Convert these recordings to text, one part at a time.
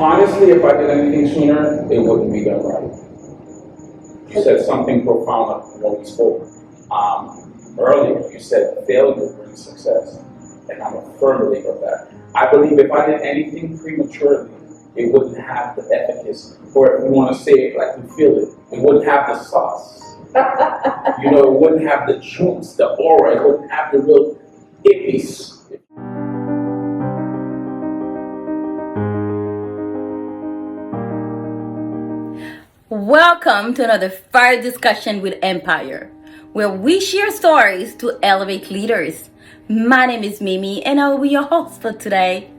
Honestly, if I did anything sooner, it wouldn't be done right. You said something profound when we spoke earlier. You said failure brings success, and I'm a firm believer of that. I believe if I did anything prematurely, it wouldn't have the efficacy, or if we want to say it like we feel it, it wouldn't have the sauce. You know, it wouldn't have the juice, the aura, it wouldn't have the real ippies. Welcome to another fire discussion with Empire, where we share stories to elevate leaders. My name is Mimi, and I will be your host for today.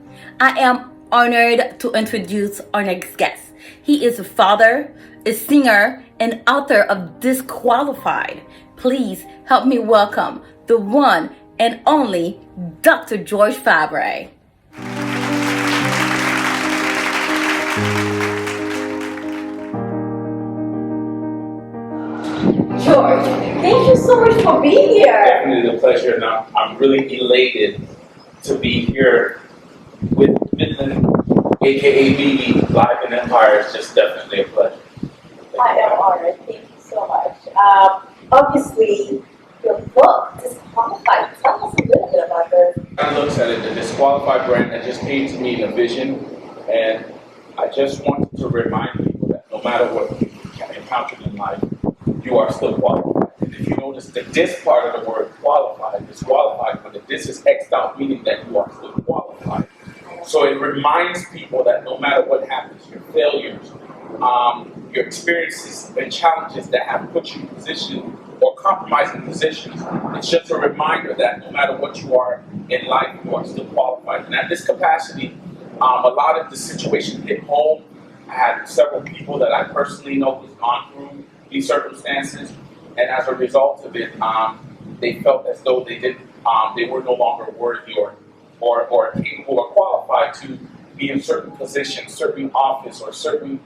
I am honored to introduce our next guest. He is a father, a singer, and author of Disqualified. Please help me welcome the one and only Dr. George Fabre. George, thank you so much for being here. Definitely a pleasure, and I'm really elated to be here with Midland, aka BB, live in Empire. It's just definitely a pleasure. I am honored. Thank you so much. Obviously, your book, Disqualified. Tell us a little bit about this. I looked at it, the Disqualified brand that just came to me in a vision, and I just wanted to remind people that no matter what you encountered in life, you are still qualified. And if you notice the dis part of the word qualified, disqualified, but the dis is X'd out, meaning that you are still qualified. So it reminds people that no matter what happens, your failures, your experiences and challenges that have put you in position or compromising positions, it's just a reminder that no matter what you are in life, you are still qualified. And at this capacity, a lot of the situation hit home. I had several people that I personally know who's gone through these circumstances, and as a result of it, they felt as though they were no longer worthy or capable or qualified to be in certain positions, certain office, or certain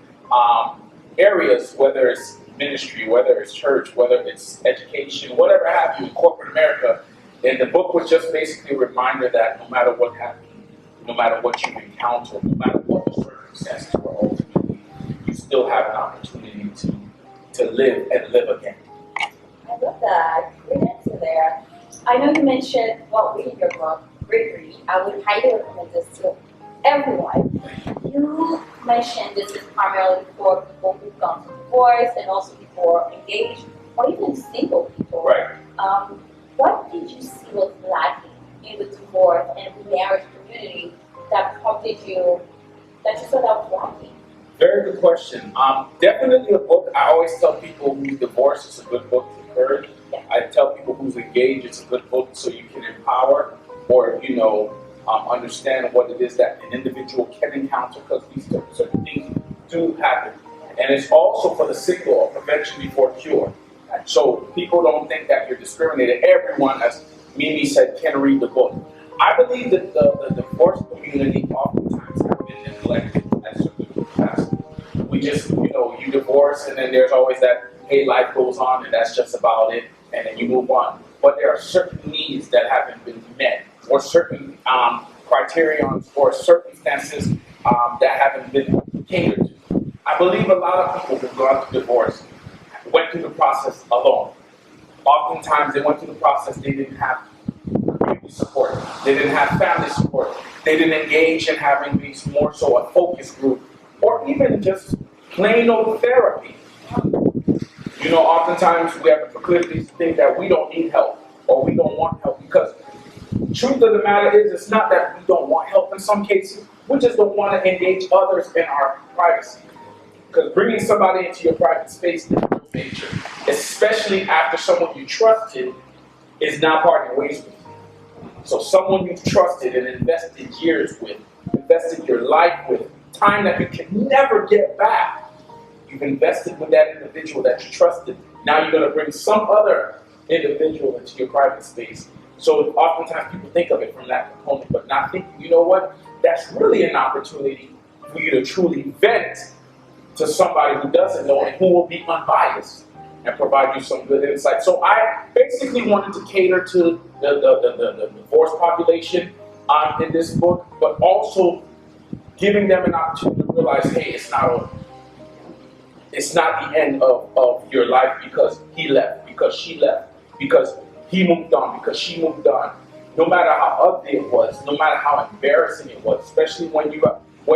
areas, whether it's ministry, whether it's church, whether it's education, whatever have you in corporate America. And the book was just basically a reminder that no matter what happens, no matter what you encounter, no matter what the circumstances were, ultimately, you still have an opportunity to live and live again. I love that. Great answer there. I know you mentioned while reading your book, great read. I would highly recommend this to everyone. You mentioned this is primarily for people who've gone through divorce and also people who are engaged or even single people. Right. What did you see was lacking in the divorce and marriage community that prompted you, that you saw that was lacking? Very good question. Definitely a book. I always tell people who's divorced, it's a good book to encourage. Yeah. I tell people who's engaged, it's a good book so you can empower or, understand what it is that an individual can encounter, because these certain things do happen. And it's also for the signal or prevention before cure. So people don't think that you're discriminated. Everyone, as Mimi said, can read the book. I believe that the divorce community oftentimes have been neglected at certain capacity. We just, you divorce and then there's always that, hey, life goes on and that's just about it, and then you move on. But there are certain needs that haven't been met, or certain criterions or circumstances that haven't been catered to. I believe a lot of people who've gone through divorce went through the process alone. Oftentimes they went through the process, they didn't have community support, they didn't have family support, they didn't engage in having these more so a focus group, or even just plain old therapy. Oftentimes we have the proclivity to think that we don't need help or we don't want help, because the truth of the matter is it's not that we don't want help in some cases, we just don't want to engage others in our privacy. Because bringing somebody into your private space is no nature, especially after someone you trusted is not parting ways with you. So someone you've trusted and invested years with, invested your life with, time that you can never get back. You've invested with that individual that you trusted. Now you're going to bring some other individual into your private space. So oftentimes people think of it from that component, but not thinking, you know what? That's really an opportunity for you to truly vent to somebody who doesn't know and who will be unbiased and provide you some good insight. So I basically wanted to cater to the divorced population in this book, but also giving them an opportunity to realize, hey, it's not the end of your life because he left, because she left, because he moved on, because she moved on. No matter how ugly it was, no matter how embarrassing it was, especially when you got to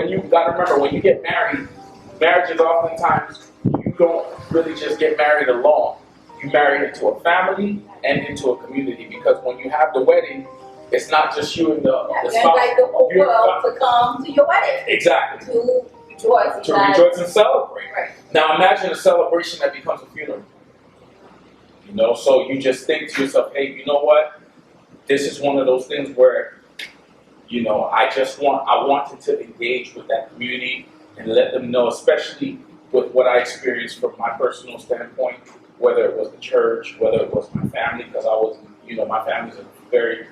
remember, when you get married, marriages oftentimes, you don't really just get married alone. You marry into a family and into a community, because when you have the wedding, it's not just you and the spouse. You invite the whole world to come to your wedding. Exactly. To rejoice. To rejoice and celebrate. Right. Now imagine a celebration that becomes a funeral. You know, so you just think to yourself, hey, you know what? This is one of those things where, you know, I wanted to engage with that community and let them know, especially with what I experienced from my personal standpoint, whether it was the church, whether it was my family, because I was, you know, my family's a very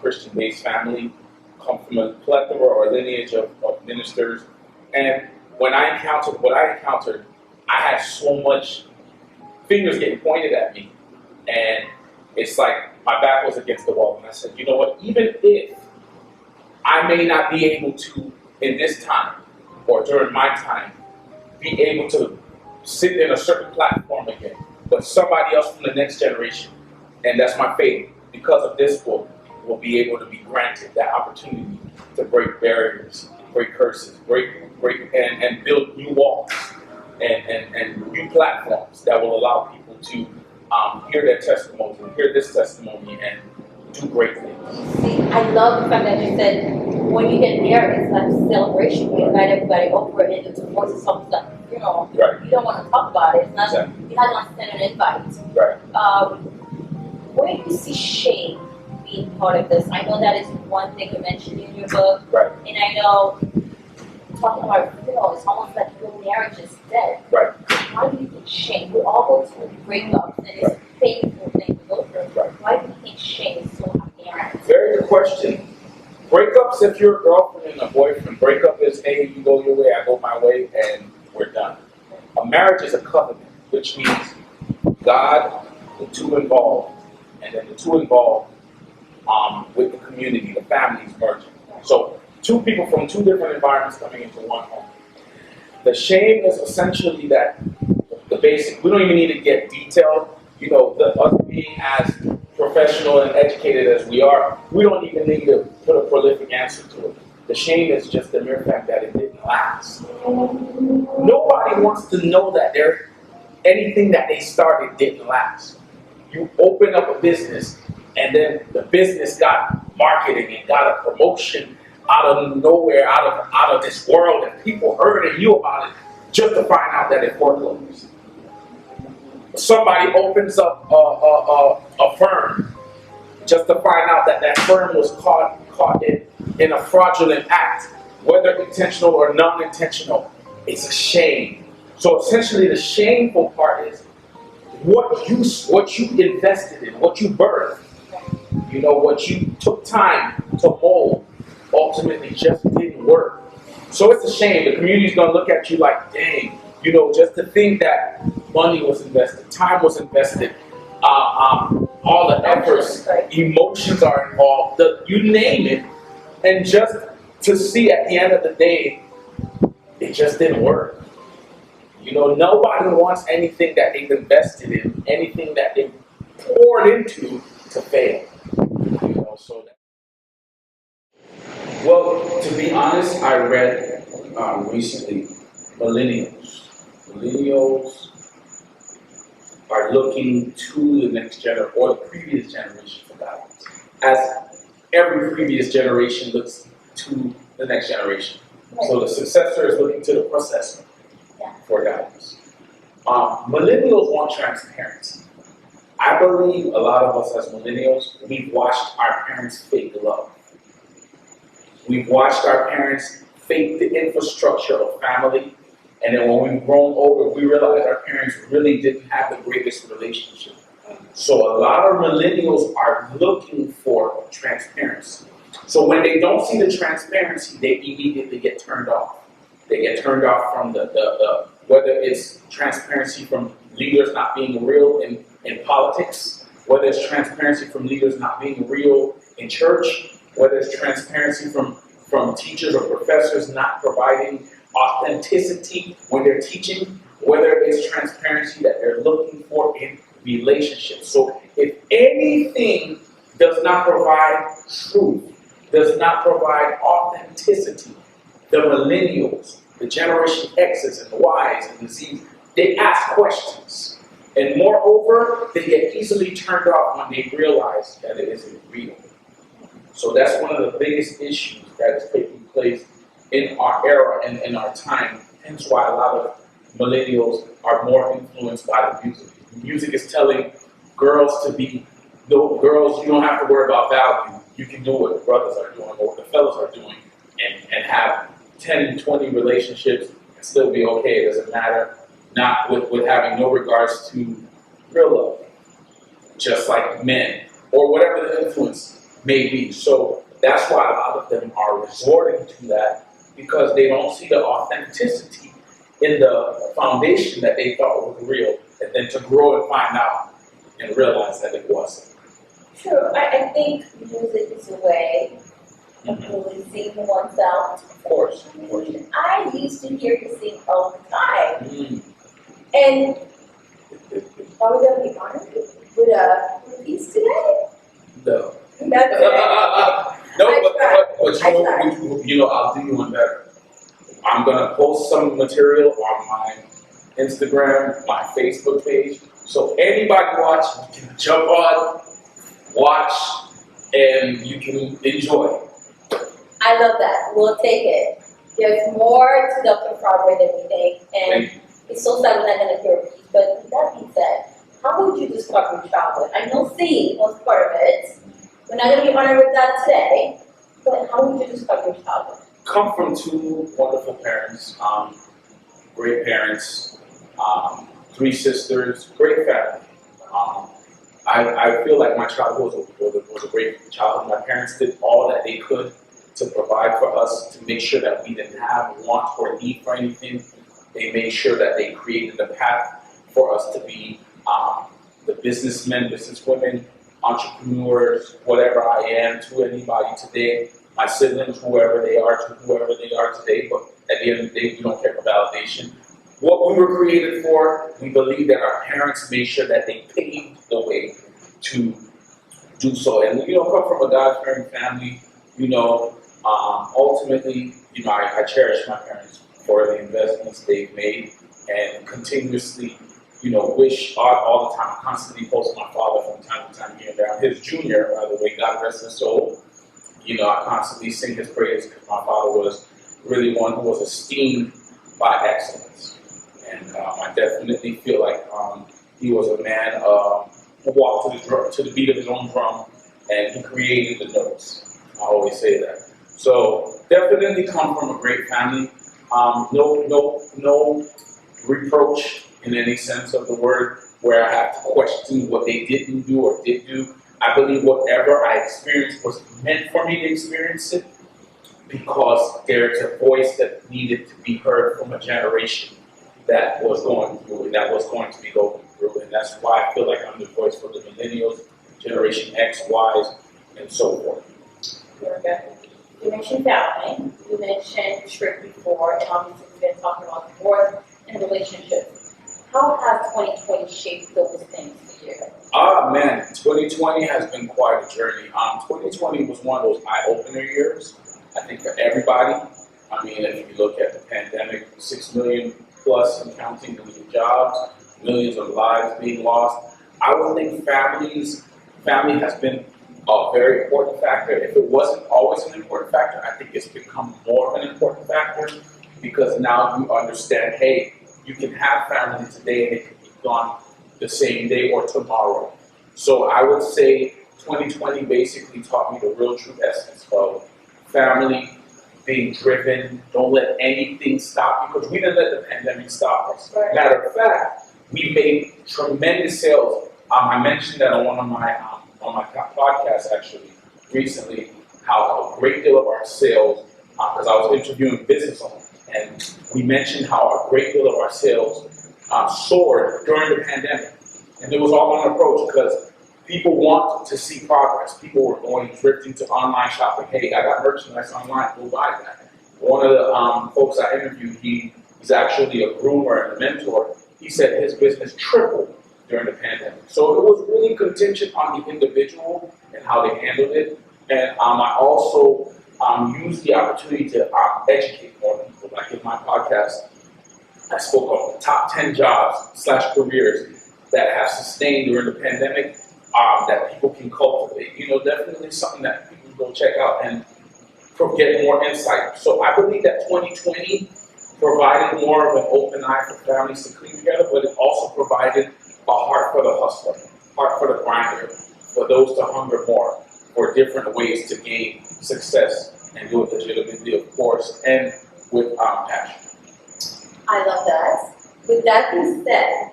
Christian-based family, come from a plethora or lineage of ministers. And when I encountered what I encountered, I had so much fingers getting pointed at me. And it's like my back was against the wall. And I said, you know what, even if I may not be able to, in this time, or during my time, be able to sit in a certain platform again, but somebody else from the next generation, and that's my faith, because of this book, will be able to be granted that opportunity to break barriers, break curses, and build new walls and new platforms that will allow people to hear their testimony, hear this testimony, and do great things. See, I love the fact that you said when you get married, it's like a celebration. You invite everybody over and it's voice something that, you know, Right. you don't want to talk about it. It's not, Exactly. you're not going to send an invite. Right. Where do you see shame being part of this? I know that is one thing you mentioned in your book. Right. And I know, talking about, you know, it's almost like your marriage is dead. Right. Why do you think shame? We all go through breakups, and it's a painful thing to go through. Right. Why do you think shame is so apparent? Very good question. Breakups, if you're a girlfriend and a boyfriend, breakup is, hey, you go your way, I go my way, and we're done. A marriage is a covenant, which means God, the two involved, and then the two involved with the community, the families merging. So two people from two different environments coming into one home. The shame is essentially that the basic, we don't even need to get detailed. You know, us being as professional and educated as we are, we don't even need to put a prolific answer to it. The shame is just the mere fact that it didn't last. Nobody wants to know that anything that they started didn't last. You open up a business and then the business got marketing and got a promotion out of nowhere, out of this world, and people heard and knew about it just to find out that it foreclosed. Somebody opens up a firm just to find out that that firm was caught in a fraudulent act, whether intentional or non-intentional. It's a shame. So essentially the shameful part is what you invested in, what you birthed, you know, what you took time to mold, ultimately just didn't work. So it's a shame. The community's gonna look at you like, dang, you know, just to think that money was invested, time was invested, all the efforts, emotions are involved, you name it, and just to see at the end of the day, it just didn't work. You know, nobody wants anything that they've invested in, anything that they poured into to fail. You know, so that. Well, to be honest, I read recently millennials. Millennials are looking to the next generation or the previous generation for guidance, as every previous generation looks to the next generation. So the successor is looking to the processor for guidance. Millennials want transparency. I believe a lot of us as millennials, we've watched our parents fake love. We've watched our parents fake the infrastructure of family, and then when we've grown older, we realize our parents really didn't have the greatest relationship. So a lot of millennials are looking for transparency. So when they don't see the transparency, they immediately get turned off. They get turned off from the whether it's transparency from leaders not being real in politics, whether it's transparency from leaders not being real in church, whether it's transparency from teachers or professors not providing authenticity when they're teaching, whether it's transparency that they're looking for in relationships. So if anything does not provide truth, does not provide authenticity, the millennials, the Generation X's and Y's and the Z's, they ask questions. And moreover, they get easily turned off when they realize that it isn't real. So that's one of the biggest issues that is taking place in our era and in our time. Hence why a lot of millennials are more influenced by the music. Music is telling girls to be, no, girls, you don't have to worry about value. You can do what the brothers are doing or what the fellas are doing and have 10, 20 relationships and still be okay. It doesn't matter. Not with having no regards to real love. Just like men or whatever the influence may be. So that's why a lot of them are resorting to that because they don't see the authenticity in the foundation that they thought was real, and then to grow and find out and realize that it wasn't. True. I think music is a way of releasing oneself. Of course. I used to hear you sing all the time. And are we going to be honored with a piece today? No. Not today. No, but you know, I'll do you one better. I'm gonna post some material on my Instagram, my Facebook page, so anybody watching can jump on, watch, and you can enjoy. I love that. We'll take it. There's more to Dr. Fabre than we think, and it's so sad we're not gonna hear a piece. But with that being said, how would you describe your childhood? I know singing was part of it. We're not going to be honored with that today, but how would you describe your childhood? Come from two wonderful parents, great parents, 3 sisters, great family. I feel like my childhood was a great childhood. My parents did all that they could to provide for us, to make sure that we didn't have want or need for anything. They made sure that they created a path for us to be the businessmen, businesswomen, entrepreneurs, whatever I am to anybody today, my siblings, whoever they are to whoever they are today, but at the end of the day, we don't care for validation. What we were created for, we believe that our parents made sure that they paved the way to do so. And, you know, come from a God-fearing family, you know, ultimately, you know, I cherish my parents for the investments they've made and continuously, you know, wish all the time, constantly post my father from time to time here and there. I'm his junior, by the way, God rest his soul. You know, I constantly sing his praise because my father was really one who was esteemed by excellence. And I definitely feel like he was a man who walked to the beat of his own drum, and he created the notes. I always say that. So definitely come from a great family. No reproach in any sense of the word, where I have to question what they didn't do or did do. I believe whatever I experienced was meant for me to experience it, because there's a voice that needed to be heard from a generation that was going through and that was going to be going through. And that's why I feel like I'm the voice for the millennials, Generation X, Y's, and so forth. You mentioned family, you mentioned trip before, and obviously we've been talking about divorce and relationships. How has 2020 shaped those things for you? Man, 2020 has been quite a journey. 2020 was one of those eye-opener years, I think, for everybody. I mean, if you look at the pandemic, 6 million plus and counting million jobs, millions of lives being lost. I would think family has been a very important factor. If it wasn't always an important factor, I think it's become more of an important factor, because now you understand, hey, you can have family today and it can be gone the same day or tomorrow. So I would say 2020 basically taught me the real true essence of family, being driven. Don't let anything stop you, because we didn't let the pandemic stop us. Right. Matter of fact, we made tremendous sales. I mentioned that on one of my podcasts actually recently, how a great deal of our sales, because I was interviewing business owners, and we mentioned how a great deal of our sales soared during the pandemic. And it was all on approach, because people want to see progress. People were drifting to online shopping. Hey, I got merchandise online, go buy that. One of the folks I interviewed, he he's actually a groomer and a mentor. He said his business tripled during the pandemic. So it was really contingent on the individual and how they handled it. And I also used the opportunity to educate more people. Like in my podcast, I spoke of the top 10 jobs / careers that have sustained during the pandemic that people can cultivate. You know, definitely something that people can go check out and get more insight. So I believe that 2020 provided more of an open eye for families to clean together, but it also provided a heart for the hustler, heart for the grinder, for those to hunger more, for different ways to gain success and do it legitimately, of course, and with passion. I love that. With that being said,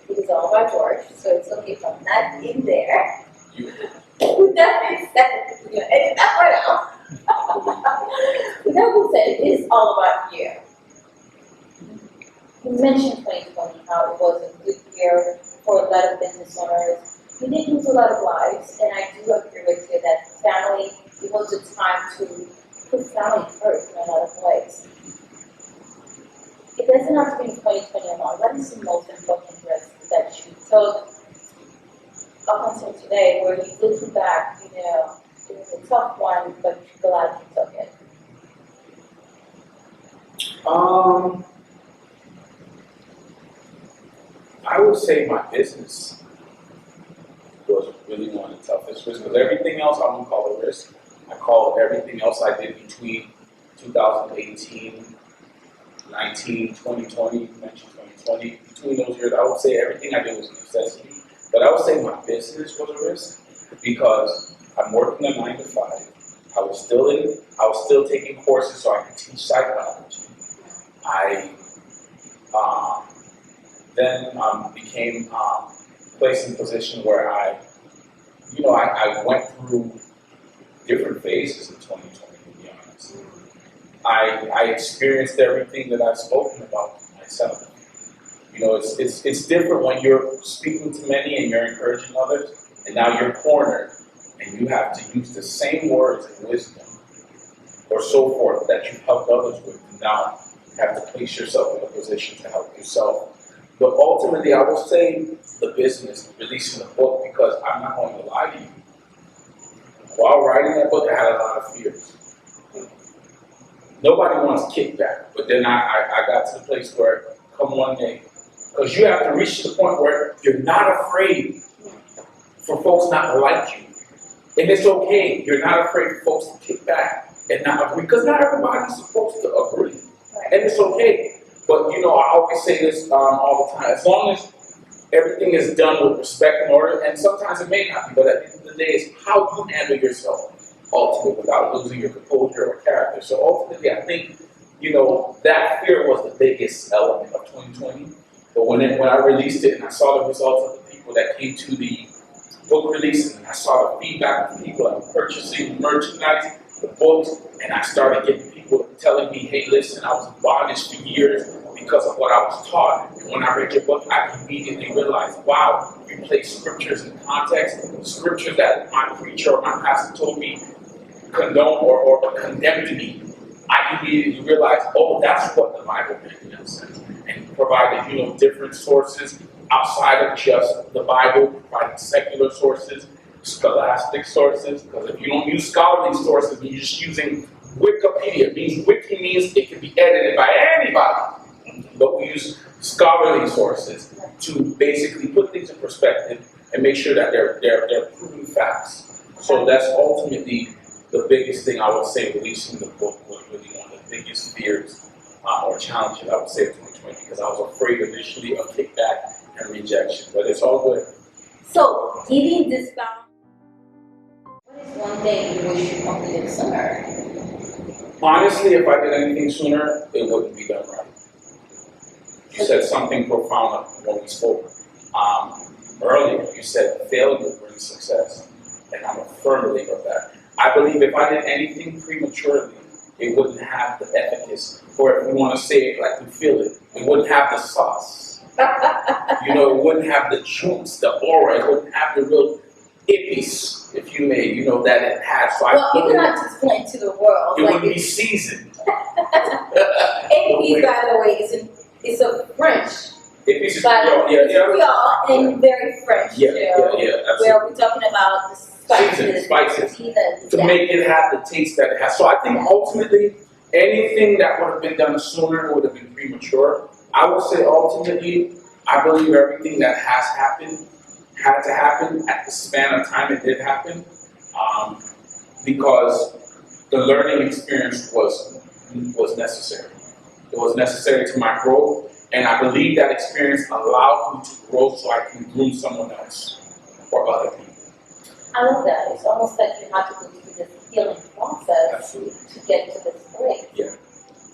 it is all about George, so it's okay if I'm not in there. With that being said, you know, edit that part out. With that being said, it is all about you. You mentioned 2020, how it was a good year for a lot of business owners. We did lose a lot of lives, and I do agree with you that family, it was a time to put family first in a lot of ways. It doesn't have to be in 2021. What is the most important risk that you took up until today, where you look back, you know, it was a tough one, but you're glad you took it? I would say my business was really one of the toughest risks, because everything else I won't call a risk. I call everything else I did between 2018, 19, 2020, you mentioned 2020, between those years, I would say everything I did was a necessity. But I would say my business was a risk, because I'm working a 9 to 5. I was still taking courses so I could teach psychology. I then became placed in a position where I went through different phases in 2020, to be honest. I experienced everything that I've spoken about myself. You know, it's different when you're speaking to many and you're encouraging others, and now you're cornered and you have to use the same words and wisdom or so forth that you've helped others with. Now you have to place yourself in a position to help yourself. But ultimately, I will say the business, releasing the book, because I'm not going to lie to you. While writing that book, I had a lot of fears. Nobody wants kickback, but then I got to the place where, come one day, because you have to reach the point where you're not afraid for folks not to like you. And it's okay, you're not afraid for folks to kick back and not agree, because not everybody's supposed to agree. And it's okay. But you know, I always say this all the time, as long as everything is done with respect and order, and sometimes it may not be, but at the end of the day, it's how you handle yourself ultimately without losing your composure or character. So ultimately, I think, you know, that fear was the biggest element of 2020. But when I released it and I saw the results of the people that came to the book release, and I saw the feedback of people that were purchasing merchandise, the books, and I started getting people telling me, hey, listen, I was in bondage for years because of what I was taught. And when I read your book, I immediately realized, wow, you place scriptures in context, scriptures that my preacher or my pastor told me condone or condemned me. I immediately realized, oh, that's what the Bible meant in that sense. And provided, you know, different sources outside of just the Bible, providing secular sources, scholastic sources, because if you don't use scholarly sources, you're just using Wikipedia. Wiki means it can be edited by anybody, but we use scholarly sources to basically put things in perspective and make sure that they're proven facts. So that's ultimately the biggest thing I would say. Releasing the book was really one of the biggest fears or challenges I would say of 2020, because I was afraid initially of kickback and rejection, but it's all good. So, giving this down, what is one thing you wish you completed sooner? Honestly, if I did anything sooner, it wouldn't be done right. You said something profound when we spoke earlier. You said failure brings success, and I'm a firm believer of that. I believe if I did anything prematurely, it wouldn't have the efficacy, or if we want to say it like we feel it, it wouldn't have the sauce. You know, it wouldn't have the juice, the aura, it wouldn't have the real ippies, if you may, you know, that it has. So well, you cannot explain to the world. It like wouldn't be seasoned. But we are and very fresh too. Where we're talking about the spices. To make it have the taste that it has. So I think ultimately, anything that would have been done sooner would have been premature. I would say ultimately, I believe everything that has happened had to happen at the span of time it did happen, because the learning experience was necessary. It was necessary to my growth, and I believe that experience allowed me to grow so I can groom someone else or other people. I love that. It's almost like you have to go through this healing process Absolutely. to get to this place. Yeah.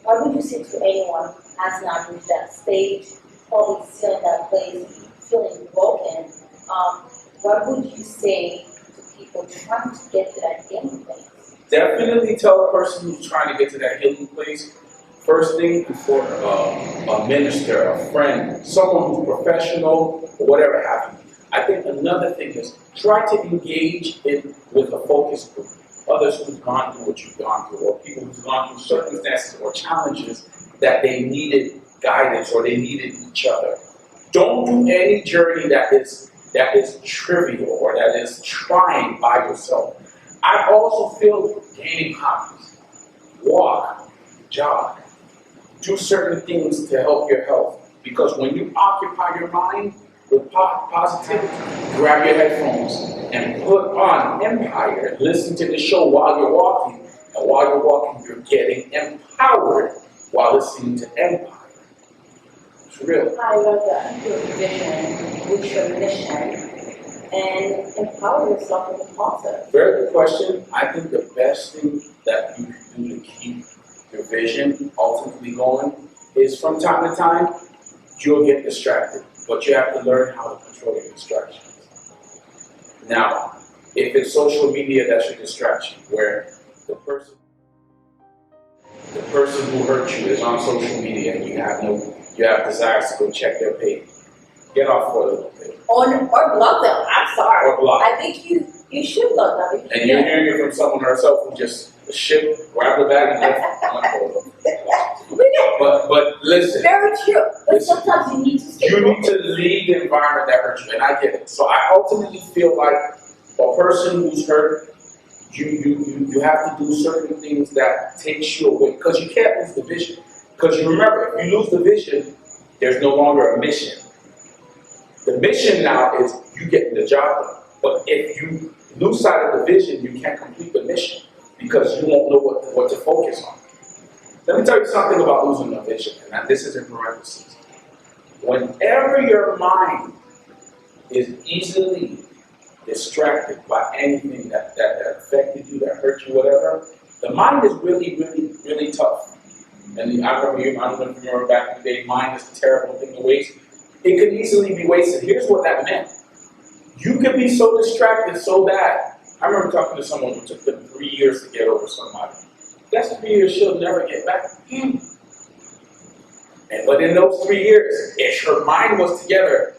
What would you say to anyone who has not reached that stage, probably still in that place, feeling broken? What would you say to people trying to get to that healing place? Definitely tell a person who's trying to get to that healing place, first thing before a minister, a friend, someone who's professional, or whatever have you. I think another thing is try to engage with a focus group, others who've gone through what you've gone through, or people who've gone through circumstances or challenges that they needed guidance or they needed each other. Don't do any journey that is trivial or that is trying by yourself. I also feel gaining hobbies, walk, jog, do certain things to help your health. Because when you occupy your mind with positivity, grab your headphones and put on Empire. Listen to the show while you're walking. And while you're walking, you're getting empowered while listening to Empire. It's real. I love that. Your vision, with your mission, and empower yourself in the process. Very good question. I think the best thing that you can do to keep your vision ultimately going is from time to time, you'll get distracted, but you have to learn how to control your distractions. Now, if it's social media, that's your distraction, where the person who hurt you is on social media and you have desires to go check their page. Get off for a little bit. Or block them. I'm sorry. Or block. I think you should block them. And you're hearing it from someone herself who just grab the bag and left. But listen. Very true. But listen, sometimes you need to stay you need focused. to leave the environment that hurts you, and I get it. So I ultimately feel like a person who's hurt, you have to do certain things that takes you away, because you can't lose the vision. Because you remember, if you lose the vision, there's no longer a mission. The mission now is you getting the job done. But if you lose sight of the vision, you can't complete the mission because you won't know what to focus on. Let me tell you something about losing the vision, and this is in parentheses. Whenever your mind is easily distracted by anything that affected you, that hurt you, whatever, the mind is really, really, really tough. And I don't remember back in the day, mind is a terrible thing to waste. It could easily be wasted. Here's what that meant. You could be so distracted so bad. I remember talking to someone who took them 3 years to get over somebody. That's 3 years she'll never get back. But in those 3 years, if her mind was together,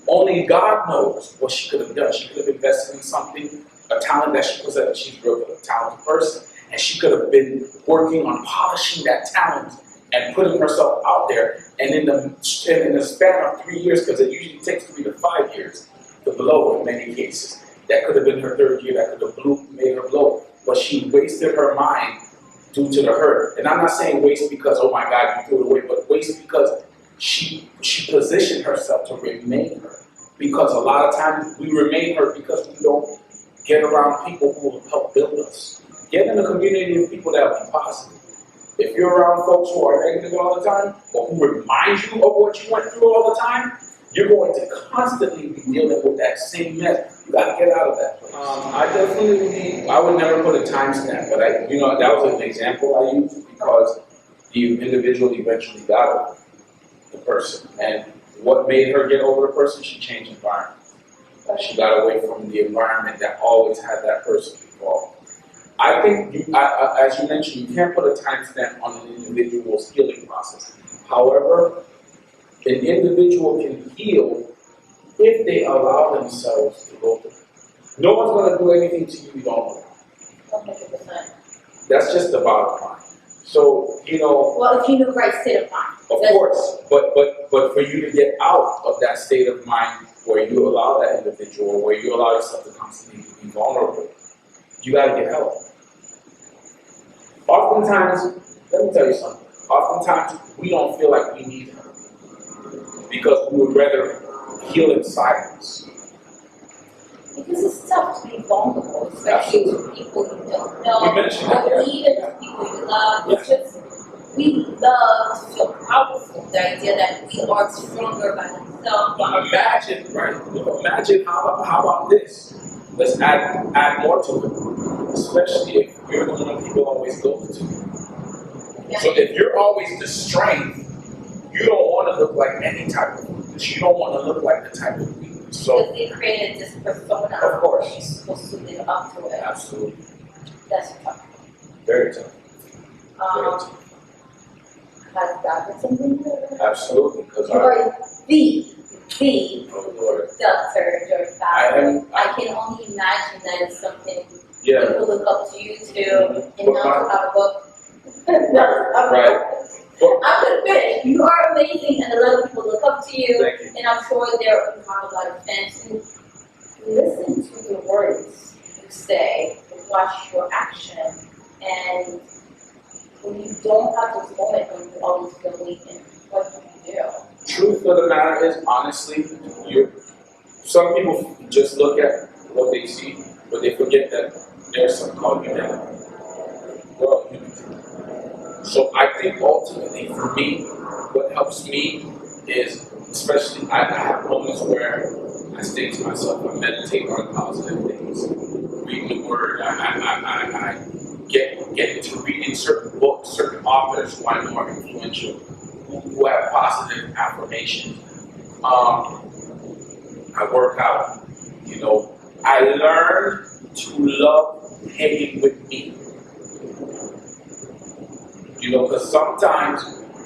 only God knows what she could have done. She could have invested in something, a talent that she possessed. She's a real talented person. And she could have been working on polishing that talent and putting herself out there. And in the span of 3 years, because it usually takes 3 to 5 years to blow in many cases, that could have been her 3rd year, that could have made her blow. But she wasted her mind due to the hurt. And I'm not saying waste because, oh my God, you threw it away, but waste because she positioned herself to remain hurt. Because a lot of times we remain hurt because we don't get around people who will help build us. Get in a community of people that will be positive. If you're around folks who are negative all the time, or who remind you of what you went through all the time, you're going to constantly be dealing with that same mess. You got to get out of that place. I would never put a timestamp, but that was an example I used because the individual eventually got over the person. And what made her get over the person? She changed environment. She got away from the environment that always had that person involved. I think, as you mentioned, you can't put a timestamp on an individual's healing process. However, an individual can heal if they allow themselves to go through. No one's going to do anything to you you don't know. 100%. That's just the bottom line. So, you know. Well, if you know the right state of mind. Of course, but for you to get out of that state of mind where you allow that individual, where you allow yourself to constantly be vulnerable, you gotta get help. Oftentimes, let me tell you something. Oftentimes, we don't feel like we need help because we would rather heal in silence. Because it's tough to be vulnerable, especially to people you don't know, We mentioned that, or even to people you love. Yes. It's just, we love to feel powerful. The idea that we are stronger by ourselves. Imagine, right? Imagine how about this? Let's add more to it. Especially if you're the one people always go to. Yeah. So if you're always the strength, you don't want to look like any type of weakness. You don't want to look like the type of weakness. So because they created this persona. Of course. You're supposed to live up to it. Absolutely. That's tough. Very tough. Very tough. Has that been something that Absolutely. Because you are the oh Lord. doctor, your father. I can only imagine that it's something Yeah. people look up to you too, and But not to have a book. Right. But, I'm gonna finish. You are amazing, and a lot of people look up to you, Thank you. and I'm sure there you have a lot of fans who listen to the words you say, watch your action, and when you don't have this moment when you always feel weak, and what do you do? truth of the matter is, honestly, some people just look at what they see, but they forget that there's something called humanity. We're all human. So I think ultimately, for me, what helps me is, especially, I have moments where I say to myself, I meditate on positive things, read the word, I get into reading certain books, certain authors who I know are influential, who have positive affirmations. I work out, you know, I learn to love hanging with me. You know, because sometimes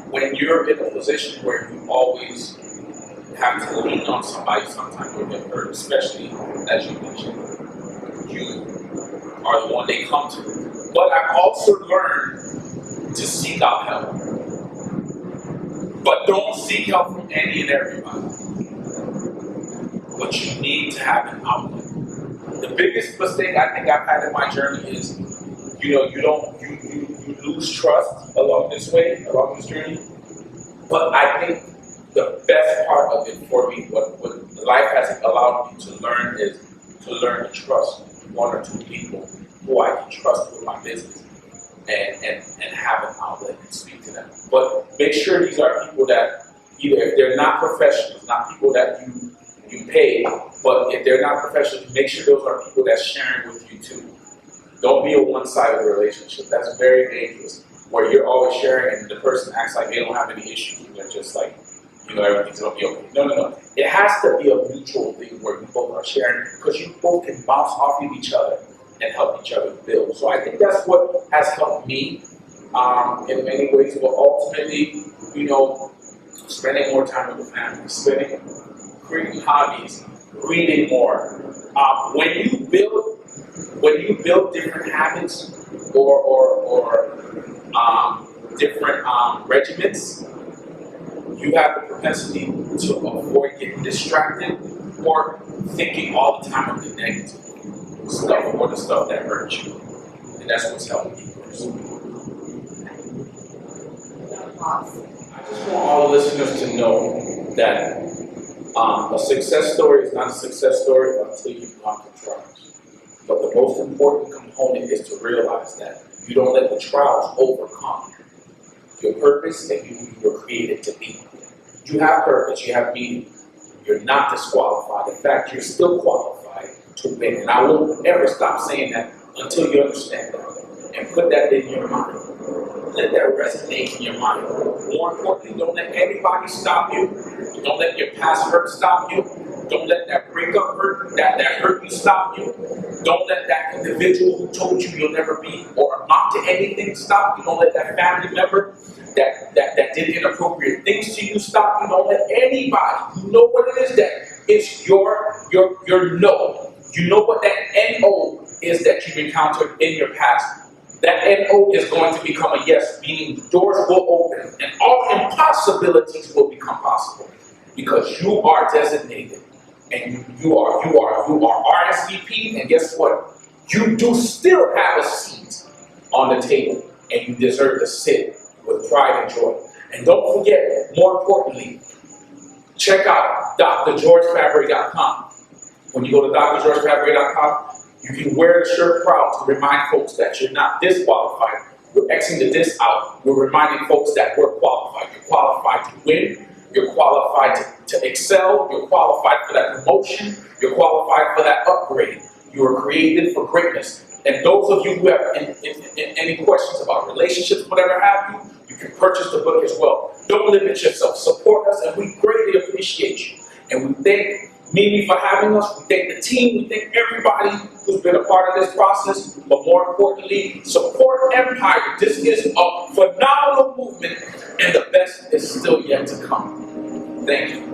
when you're in a position where you always have to lean on somebody, sometimes you'll get hurt, especially as you mentioned. You are the one they come to. But I've also learned to seek out help. But don't seek help from any and everybody. But you need to have an outlet. The biggest mistake I think I've had in my journey is, you know, you lose trust along this journey. But I think the best part of it for me, what life has allowed me to learn is to learn to trust one or two people who I can trust with my business and have an outlet and speak to them. But make sure these are people that, either if they're not professionals, not people that you pay, but if they're not professionals, make sure those are people that's sharing with you too. Don't be a one-sided relationship. That's very dangerous, where you're always sharing and the person acts like they don't have any issues and they're just like, you know, everything's gonna be okay. No. It has to be a mutual thing where you both are sharing, because you both can bounce off of each other and help each other build. So I think that's what has helped me in many ways, but ultimately, you know, spending more time with the family, creating hobbies, reading more. When you build different habits or different regiments, you have the propensity to avoid getting distracted or thinking all the time of the negative stuff or the stuff that hurts you. And that's what's helping me personally. I just want all the listeners to know that a success story is not a success story until you've gone through trials. But the most important component is to realize that you don't let the trials overcome your purpose and who you were created to be. You have purpose, you have meaning. You're not disqualified. In fact, you're still qualified to win. And I won't ever stop saying that until you understand that. And put that in your mind. Let that resonate in your mind. More importantly, don't let anybody stop you. Don't let your past hurt stop you. Don't let that breakup hurt, that hurt you stop you. Don't let that individual who told you you'll never be or amount to anything stop you. Don't let that family member that did inappropriate things to you stop you. Don't let anybody, you know what it is that it's your no. You know what that NO is that you've encountered in your past. That NO is going to become a yes, meaning doors will open and all impossibilities will become possible because you are designated and you are RSVP, and guess what? You do still have a seat on the table and you deserve to sit with pride and joy. And don't forget, more importantly, check out drgeorgefabre.com. When you go to drgeorgefabre.com, you can wear the shirt proud to remind folks that you're not disqualified. We're Xing the dis out. We're reminding folks that we're qualified. You're qualified to win. You're qualified to excel. You're qualified for that promotion. You're qualified for that upgrade. You are created for greatness. And those of you who have any questions about relationships, whatever have you, you can purchase the book as well. Don't limit yourself. Support us, and we greatly appreciate you. And we thank Mimi for having us. We thank the team. We thank everybody who's been a part of this process. But more importantly, support Empire. This is a phenomenal movement, and the best is still yet to come. Thank you.